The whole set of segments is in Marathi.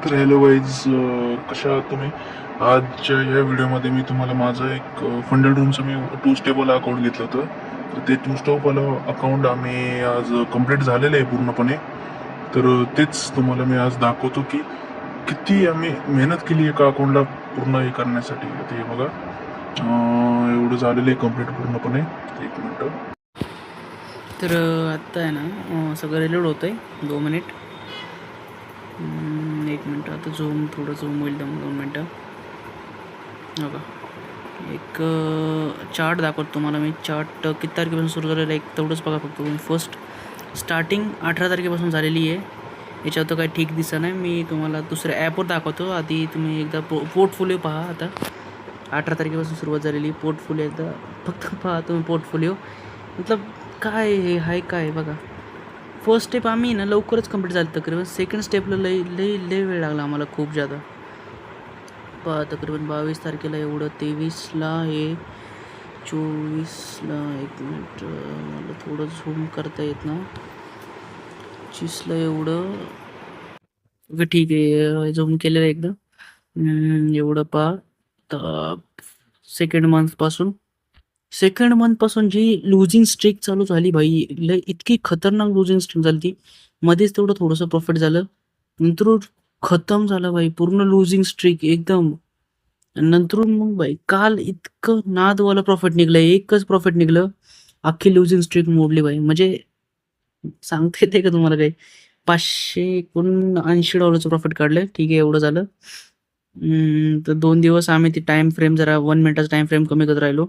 तर हॅलो गाईज, कशा आहात तुम्ही? आजच्या या व्हिडिओमध्ये मी तुम्हाला माझं एक फंडल रूमचं मी टू स्टेपवाला अकाउंट घेतलं होतं. तर ते टू स्टेपवाला अकाउंट आम्ही आज कंप्लीट झालेलं आहे पूर्णपणे. तर तेच तुम्हाला मी आज दाखवतो की किती आम्ही मेहनत केली एका अकाउंटला पूर्ण हे करण्यासाठी. ते बघा, एवढं झालेलं आहे कंप्लीट पूर्णपणे. एक मिनटं. तर आत्ता आहे ना सगळं रिलोड होतं आहे 2 मिनिट. 1 मिनटं आता थोडं झूम होईल 2 मिनटं. हो का, एक चार्ट दाखवतो तुम्हाला मी. चार्ट किती तारखेपासून सुरू झालेला आहे तेवढंच बघा फक्त तुम्ही. फर्स्ट स्टार्टिंग 18 तारखेपासून झालेली आहे. याच्यावर तर काही ठीक दिसत नाही. मी तुम्हाला दुसऱ्या ॲपवर दाखवतो. आधी तुम्ही एकदा पोर्टफोलिओ पहा. आता 18 तारखेपासून सुरुवात झालेली पोर्टफोलिओ एकदा फक्त पहा तुम्ही. पोर्टफोलिओ मतलब काय हे आहे काय बघा. फर्स्ट स्टेप आम्ही ना लवकरच कंप्लीट झालं तकरीबन. सेकंड स्टेपला लई वेळ लागला आम्हाला खूप जादा. पहा तकरीबन 22 तारखेला एवढं, 23ला हे, 24ला, 1 मिनिट मला थोडं झूम करता येत ना, 25ला एवढं. ओके ठीक आहे, झूम केलेलं आहे एकदा. एवढं पहा. तर सेकंड मंथपासून जी लुझिंग स्ट्रीक चालू झाली भाई, लय इतकी खतरनाक लुझिंग स्ट्रीक झाली ती. मध्येच तेवढं थोडंसं प्रॉफिट झालं, नंतर खतम झालं भाई पूर्ण लुझिंग स्ट्रीक एकदम. नंतर मग भाई काल इतकं नादवालं प्रॉफिट निघलं, एकच प्रॉफिट निघलं, अख्खी लुझिंग स्ट्रीक मोडली भाई. म्हणजे सांगता येते का तुम्हाला काही. $579 प्रॉफिट काढलं. ठीक आहे, एवढं झालं. तर 2 दिवस आम्ही ती टाइम फ्रेम जरा 1 मिनिटाचा टाइम फ्रेम कमी करत राहिलो.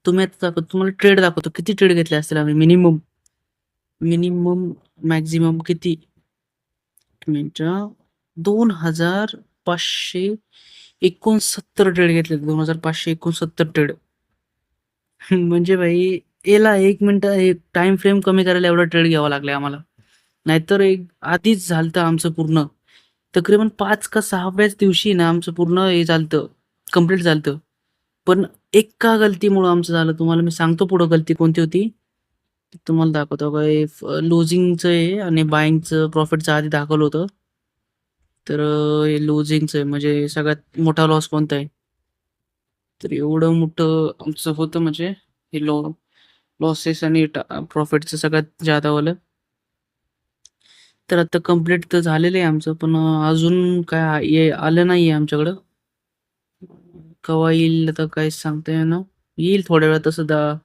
तुम्ही आता तुम्हाला ट्रेड दाखवतो किती ट्रेड घेतले असतील आम्ही. मिनिमम मॅक्झिमम किती मिनिटं, 2569 ट्रेड घेतले. 2569 ट्रेड. म्हणजे भाई याला 1 मिनिटं एक टाइम फ्रेम कमी करायला एवढा ट्रेड घ्यावा लागला आम्हाला. नाहीतर एक आधीच झालतं आमचं पूर्ण. तकरीबन 5 का 6व्याच दिवशी ना आमचं पूर्ण हे झालतं, कंप्लीट झालतं. पण एका गलतीमुळं आमचं झालं. तुम्हाला मी सांगतो पुढं गलती कोणती होती. तुम्हाला दाखवतो बघा. हे लुझिंगचं आहे आणि बायिंगचं प्रॉफिटचं आधी दाखवलं होतं. तर हे लुझिंगचं आहे, म्हणजे सगळ्यात मोठा लॉस कोणता आहे. तर एवढं मोठं आमचं होतं, म्हणजे हे लॉसेस आणि प्रॉफिटचं सगळ्यात जादावालं. तर आता कंप्लीट तर झालेलं आहे आमचं, पण अजून काय आलं नाही आहे आमच्याकडं. केव्हा येईल आता काहीच सांगता येईना. येईल थोड्या वेळात, तसं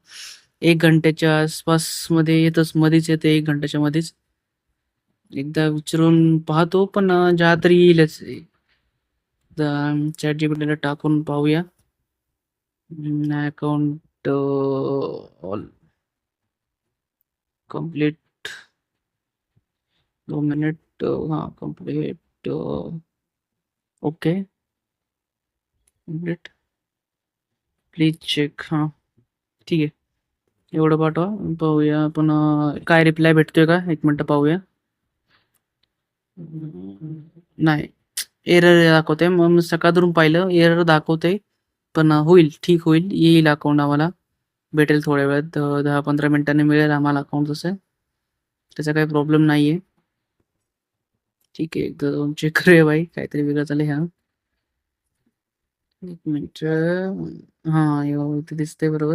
1 घंट्याच्या आसपासमध्ये येतच, मध्येच येते 1 घंट्याच्या मध्येच. एकदा विचारून पाहतो, पण ज्या तरी येईलच. ChatGPTला टाकून पाहूया. Account all complete. 2 मिनिट. हां, complete. Okay, complete. Please check. हां, ठीक आहे. एवढं पाठवा, पाहूया आपण काय रिप्लाय भेटतोय का. 1 मिनिटं पाहूया. नाही, एरर दाखवतंय. मग मी सकाळधरून पाहिलं, एरर दाखवतंय. पण होईल, ठीक होईल. येईल अकाउंट आम्हाला, भेटेल थोड्या वेळात. 10-15 मिनिटांनी मिळेल आम्हाला अकाउंट तसं. त्याचा काही प्रॉब्लेम नाही आहे. ठीक आहे, एकदा जाऊन चेक करूया भाई, काहीतरी वेगळं झालं ह्या. 1 मिनिट. हां, इथे दिसतंय बरोबर.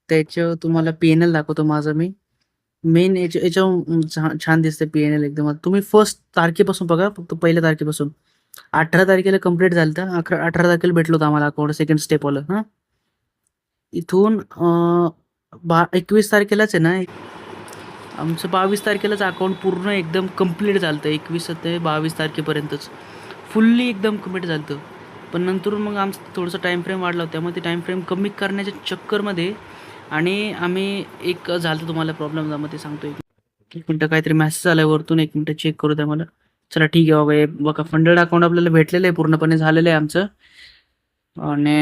त्याच्यावर तुम्हाला पी-एन-एल दाखवतो माझं मी. मेन याच्यावर छान दिसतंय पी-एन-एल एकदम. तुम्ही फर्स्ट तारखेपासून बघा, फक्त पहिल्या तारखेपासून. 18 तारखेला कंप्लीट झालं. 18 तारखेला भेटलं होतं आम्हाला अकाउंट सेकंड स्टेपवालं. हां, इथून 21 तारखेलाच आहे ना आमचं. 22 तारखेलाच अकाउंट पूर्ण एकदम कंप्लीट झालं होतं. 21 ते 22 तारखेपर्यंतच फुल्ली एकदम कंप्लीट झालं होतं. पण नंतरून मग आमचं थोडंसं टाईम फ्रेम वाढला होता. त्यामुळे ते टाईम फ्रेम कमी करण्याच्या चक्करमध्ये आणि आम्ही एक झालं तुम्हाला प्रॉब्लेम, त्यामध्ये सांगतो. 1 मिनिटं, काहीतरी मेसेज आलाय वरतून. 1 मिनिटं चेक करू द्या मला. चला ठीक आहे बाबा. हे बघा, फंडेड अकाउंट आपल्याला भेटलेलं आहे, पूर्णपणे झालेलं आहे आमचं. आणि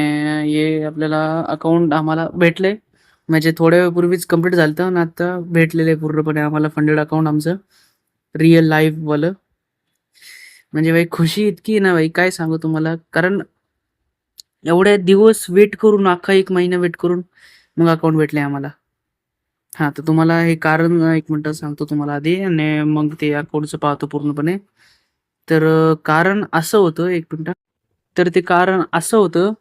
हे आपल्याला अकाउंट आम्हाला भेटले, म्हणजे थोड्या वेळापूर्वीच कंप्लीट झालं होतं आणि आता भेटलेलं आहे पूर्णपणे आम्हाला फंडेड अकाउंट आमचं, रिअल लाईफवालं. म्हणजे भाई खुशी इतकी आहे ना भाई, काय सांगू तुम्हाला. कारण एवढे दिवस वेट करून, अख्खा 1 महिना वेट करून मग अकाउंट भेटले आम्हाला. हां, तर तुम्हाला हे कारण 1 मिनिटं सांगतो तुम्हाला आधी, आणि मग ते अकाउंटचं पाहतो पूर्णपणे. तर कारण असं होतं, एक मिनिट. तर ते कारण असं होतं,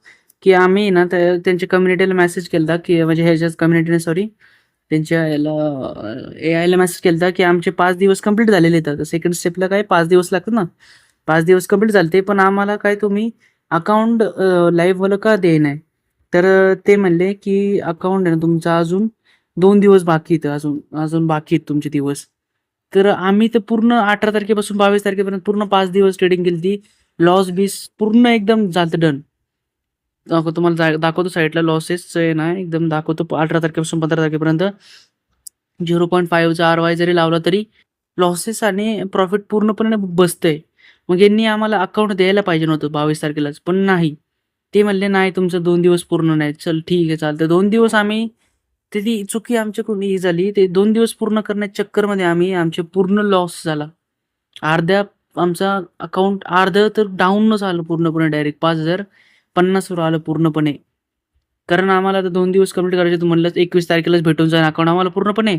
की आम्ही ना त्यांच्या कम्युनिटीला मेसेज केलता, की म्हणजे ह्याच्याच कम्युनिटीने सॉरी त्यांच्या याला एआयला मेसेज केलता, की आमचे 5 दिवस कंप्लीट झालेले आहेत. आता सेकंड स्टेपला काय 5 दिवस लागतात ना. 5 दिवस कंप्लीट झालते, पण आम्हाला काय तुम्ही अकाउंट लाईव्हवालं का देईनाय? तर ते म्हणले, की अकाउंट आहे ना तुमचं अजून 2 दिवस बाकी आहेत अजून बाकी आहेत तुमचे दिवस. तर आम्ही तर पूर्ण 18 तारखेपासून 22 तारखेपर्यंत पूर्ण 5 दिवस ट्रेडिंग केलती. लॉस-बिस पूर्ण एकदम झालतं डन. तुम्हाला दाखवतो साईडला लॉसेस आहे ना एकदम दाखवतो 18 तारखेपासून 15 तारखेपर्यंत 0.5चा आर-वाय जरी लावला तरी लॉसेस आणि प्रॉफिट पूर्णपणे बसतंय. मग यांनी आम्हाला अकाउंट द्यायला पाहिजे नव्हतं 22 तारखेलाच, पण नाही. ते म्हणले, "नाही तुमचं 2 दिवस पूर्ण नाही." चल ठीक आहे चालतं. 2 दिवस आम्ही ती चुकी आमच्याकडून ही झाली. ते 2 दिवस पूर्ण करण्याच्या चक्करमध्ये आमचे पूर्ण लॉस झाला. अर्ध्या आमचा अकाउंट अर्धं तर डाऊनच आलं पूर्णपणे डायरेक्ट 5,050 वर आलं पूर्णपणे. कारण आम्हाला आता 2 दिवस कंप्लीट करायचे होते म्हणलं 21 तारखेलाच भेटून जाईल अकाउंट आम्हाला पूर्णपणे.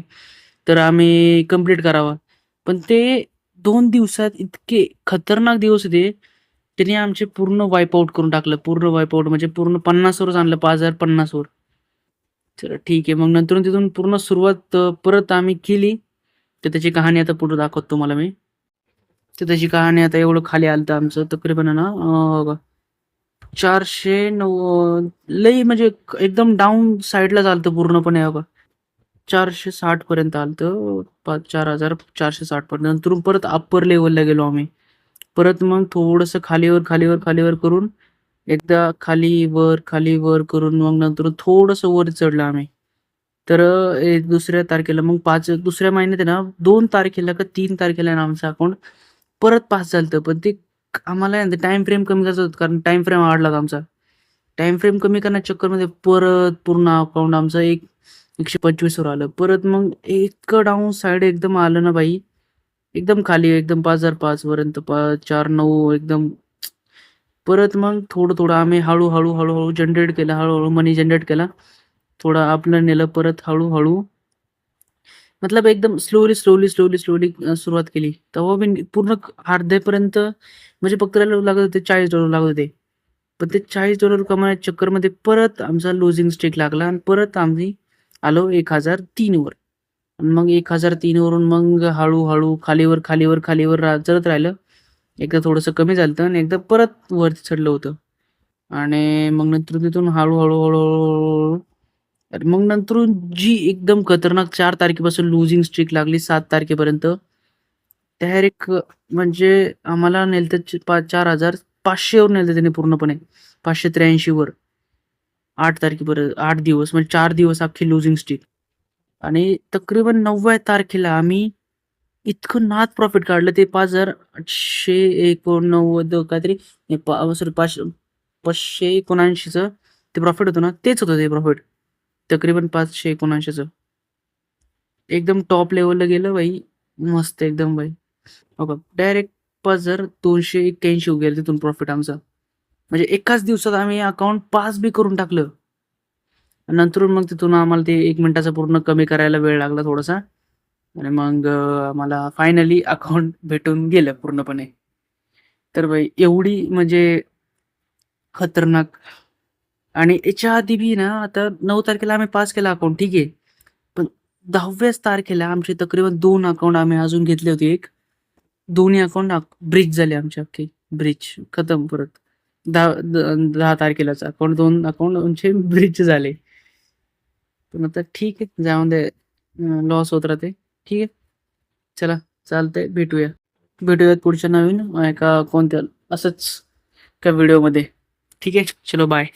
तर आम्ही कंप्लीट करावं. पण ते 2 दिवसात इतके खतरनाक दिवस होते. त्याने आमचे पूर्ण वाईप आउट करून टाकलं. पूर्ण वाईप आउट म्हणजे पूर्ण 50 वरच आणलं 5,050 वर. चला ठीक आहे. मग नंतरून तिथून पूर्ण सुरुवात परत आम्ही केली. तर त्याची कहाणी आता पुढे दाखवतो तुम्हाला मी. तर त्याची कहाणी आता एवढं खाली आलं आमचं तकरीबन आहे ना 409 लई म्हणजे एकदम डाउन साइडला चालतं पूर्णपणे बघा. 460 पर्यंत आलतं. 4,460 पर्यंत. नंतरून परत अप्पर लेव्हलला गेलो आम्ही. परत मग थोडंसं खालीवर करून एकदा खाली वर करून मग नंतर थोडंसं वर चढलो आम्ही. तर दुसऱ्या तारखेला मग दुसऱ्या महिन्यात आहे ना 2 तारखेला का 3 तारखेला आहे ना आमचं अकाउंट परत पास झालतं. पण ते आम्हाला आहे ना टाईम फ्रेम कमी करायचा होता कारण टाईम फ्रेम वाढला होता आमचा. टाईम फ्रेम कमी करण्याच्या चक्करमध्ये परत पूर्ण अकाउंट आमचं 125 वर आलं. परत मग इतकं डाउन साइड एकदम आलं ना भाई. एकदम खाली एकदम 5,005 पर्यंत 4,9 एकदम. परत मग थोडं आम्ही हळू जनरेट केलं. हळू मनी जनरेट केला. थोडं आपलं नेलं परत हळू मतलब एकदम स्लोली सुरुवात केली. तेव्हा मी पूर्ण अर्ध्यापर्यंत म्हणजे फक्त त्याला लागत होते $40 लागत होते. पण ते $40 कमवण्याच्या चक्करमध्ये परत आमचा लुजिंग स्ट्रीक लागला आणि परत आम्ही आलो 1,003 वर. आणि मग 1,003 वरून मग हळू खालीवर चढत राहिलं. एकदा थोडंसं कमी झालतं आणि एकदा परत वरती चढलं होतं. आणि मग नंतर तिथून हळू आणि मग नंतरून जी एकदम खतरनाक 4 तारखेपासून लुजिंग स्ट्रीक लागली 7 तारखेपर्यंत. डायरेक्ट म्हणजे आम्हाला नेलतं 4,500 वर नेलतं त्याने पूर्णपणे. 583 वर 8 तारखेपर्यंत 8 दिवस म्हणजे 4 दिवस अख्खी लुजिंग स्ट्रीक. आणि तकरीबन 9व्या तारखेला आम्ही इतकं नाद प्रॉफिट काढलं ते 5,889 काहीतरी सॉरी 579चं ते प्रॉफिट होतं ना, तेच होतं ते प्रॉफिट. तकरीबन 579चं. एकदम टॉप लेव्हलला गेलं भाई. मस्त एकदम भाई. हो का. डायरेक्ट 5,281 गेलं तिथून प्रॉफिट आमचा. म्हणजे एकाच दिवसात आम्ही अकाउंट पास बी करून टाकलं. नंतरून मग तिथून आम्हाला ते 1 मिनिटाचा पूर्ण कमी करायला वेळ लागला थोडासा. आणि मग आम्हाला फायनली अकाउंट भेटून गेलं पूर्णपणे. तर भाई एवढी म्हणजे खतरनाक. आणि याच्या आधी बी ना आता 9 तारखेला आम्ही पास केला अकाउंट ठीक आहे. पण 10व्याच तारखेला आमचे तकरीबन 2 अकाउंट आम्ही अजून घेतले होते एक. दोन्ही अकाउंट ब्रीच झाले आमचे अख्खे. ब्रीच खतम परत. 10 तारखेलाच अकाउंट 2 अकाउंट आमचे ब्रीच झाले. पण आता ठीक आहे जाऊन दे. लॉस होत राहते. ठीक आहे. चला चालतंय भेटूयात पुढच्या नवीन एका कोणत्या असंच एका व्हिडिओमध्ये. ठीक आहे. चलो बाय.